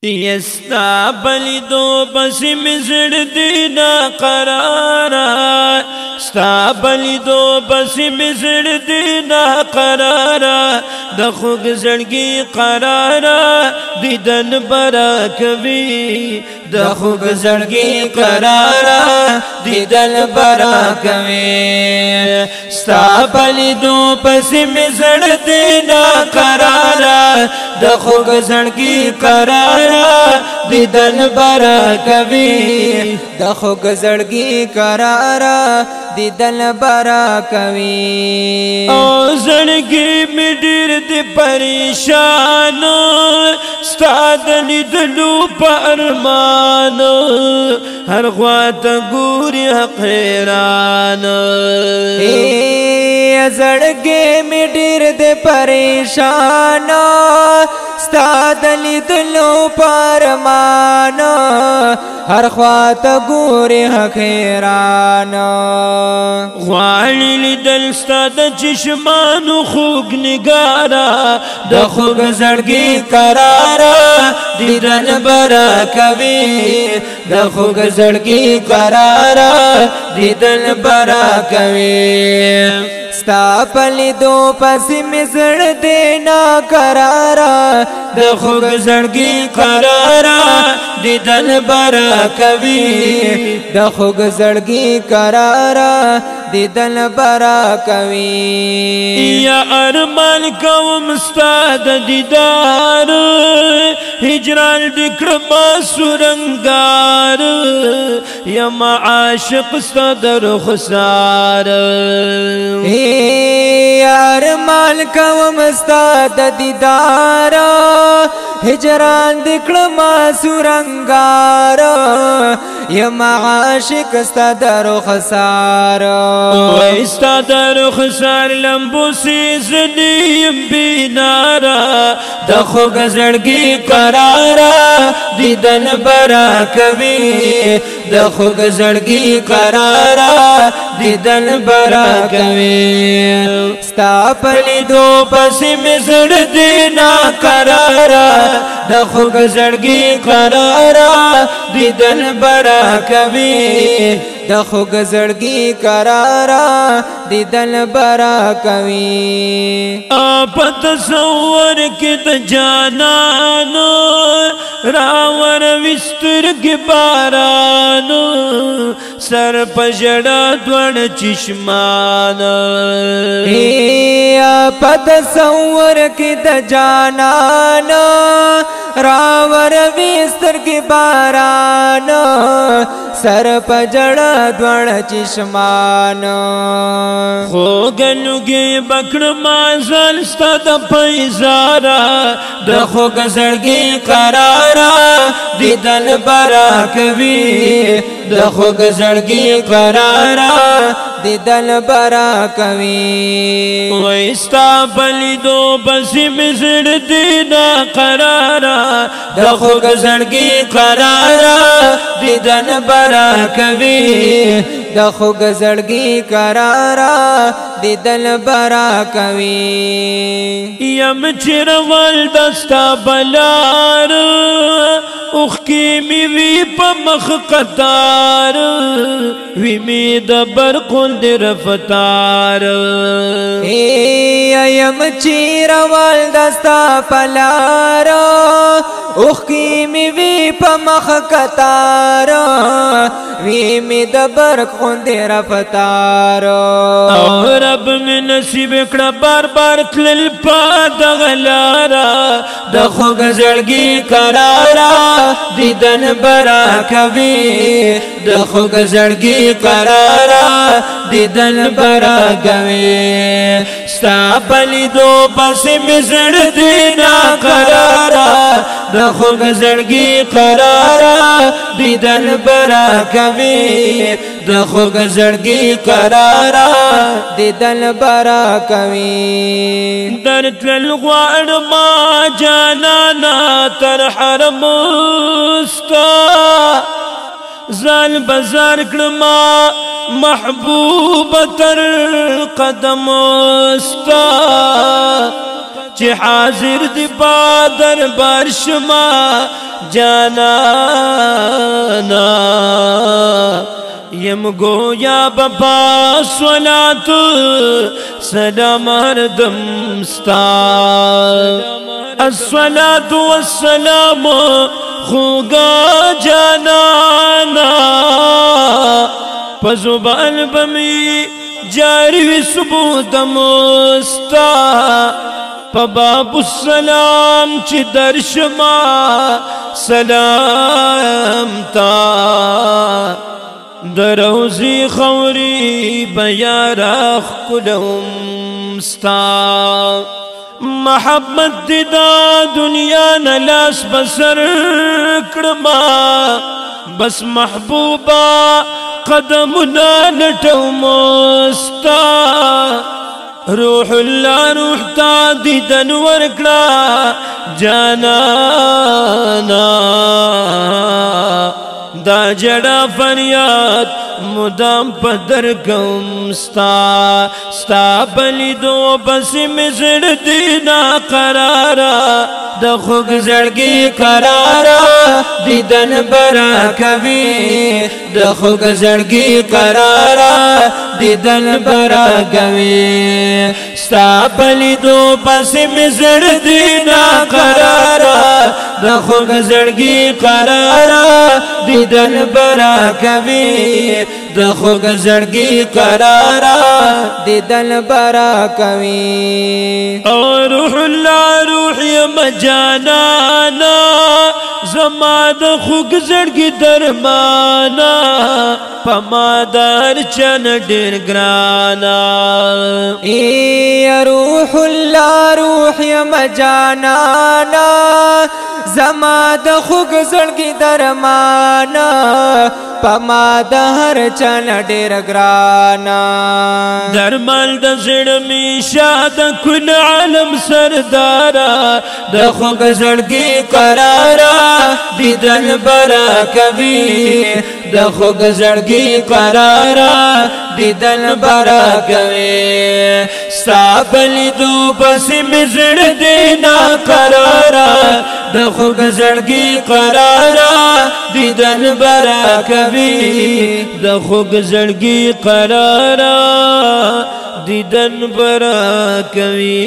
یستا بلیدو بس مزړ دینا قرارا ستا بلیدو بس مزړ دینا قرارا د خوږ زړګي قرارا دیدن برا کوي د خوږ زړګي قرارا دیدن برا کوي ستا بلیدو بس مزړ دینا قرارا د خوږ زړګي قرارا دیدن برا کوي د خوږ زړګي قرارا دیدن برا کوي او زړګي مې ډېر دې پریشان ستا د لیدلو په ارمان هر خوا ته ګوري حیران زړګي مې ډېر دې پریشان ستا د لیدلو په ارمان هر خوا ته ګوري حیران غواړي لیدل ستا د چشمانو خوږ نگارا د خوږ زړګي قرارا دیدن برا کوي د خوږ زړګي قرارا دیدن برا کوي ستا پلیدو پسی می زړ دینا قرارا د خوږ زړګي قرارا دیدن برا کوي د خوږ زړګي قرارا دیدن برا کوي یا ارمان کوم ستا د دیدار هجران دکړما سورنګار یا عاشق ستا د رخسار ارمان کوم ستا د دیدار هجران دکړما سورنګار یم عاشق ستا د رخسار وای ستا د رخسار لمبو سیزنیم بینارا د خوږ زړګي قرارا دیدن برا کوي د خوږ زړګي قرارا دیدن برا کوي ستا پلیدو پسې مې زړ دینا قرارا د خوږ زړګي قرارا دیدن برا کوي د خوږ زړګي قرارا دیدن برا کوي په تصور کې د جانانو راور وسترګې بارانو سر په ژړا دوړ چشمان په تصور کې د جانانو راور وسترګې بارانو سر په ژړا دوړ چشمان خوږلوګي بکړ مازل ستا د پیزارا د خوږ زړګي قرارا دیدن برا کوي د خوږ زړګي قرارا دیدن برا کوي وای ستا بلیدو بس مې زړ دینا قرارا د خوږ زړګي قرارا دیدن برا کوي د خوږ زړګي قرارا دیدن برا کوي یم چیرول دستا بلار اوخ کی می وی په مخ قطار وی می د برقون د رفتار یم چیرول دستا بلار اوخ کی می وی په مخ قطار وی می د برقون د رفتار او رب می نصیب کړه بار بار تلل پاد غلارا د خوږ زړګي قرارا دیدن برا کوي د خوږ زړګي قرارا دیدن برا کوي ستا پلیدو پسې مې زړ دینا قرارا د خوږ زړګي قرارا دیدن برا کوي د خوږ زړګي قرارا دیدن برا کوي درتلل غواړم جانانا تر حرم ستا زال بازار کړم محبوب تر قدم ستا چې حاضر دی با دربار شما جانانا یم گویا بپا صلات سلام هردم ستا الصلاة والسلام خوگا جانانا پزبان بمی جاری ثبوت مستا پباب السلام چی درشما سلام تا دروزی خوری بیارخ کلهم ستا محبت دا دنیا نلاس بسر کرما بس محبوبا قدمنا لٹو مستا روح اللہ روح تا دیدن ورکڑا جانانا دا جڑا فریاد مدام پدر کم ستا بلی دو بسی مزر دینا قرارا دا خوگ زڑگی قرارا دیدن برا کبھی دا خوگ زڑگی قرارا دیدن برا کبھی ستا بلی دو بسی مزر دینا قرارا دا خوگ زڑگی قرارا دیدن برا کبھی دا خوگ زڑگی قرارا دیدن برا کوي او روح اللہ روح یم جانانا زما دا خوگ زڑگی درمانا پما در چن ډیر گرانا ای روح الله روح یم جانانا زما د خوږ زړګي درمانا پما د هر چن ډیر ګرانا درمل د زړه می شاد کن عالم سردارا د خوږ زړګي قرارا دیدن برا کبھی د خوږ زړګي قرارا دیدن برا کبھی سابلی دو بس مزړ دینا قرارا د خوږ زړګي قرارا دیدن برا کبھی د خوږ زړګي قرارا دیدن برا کبھی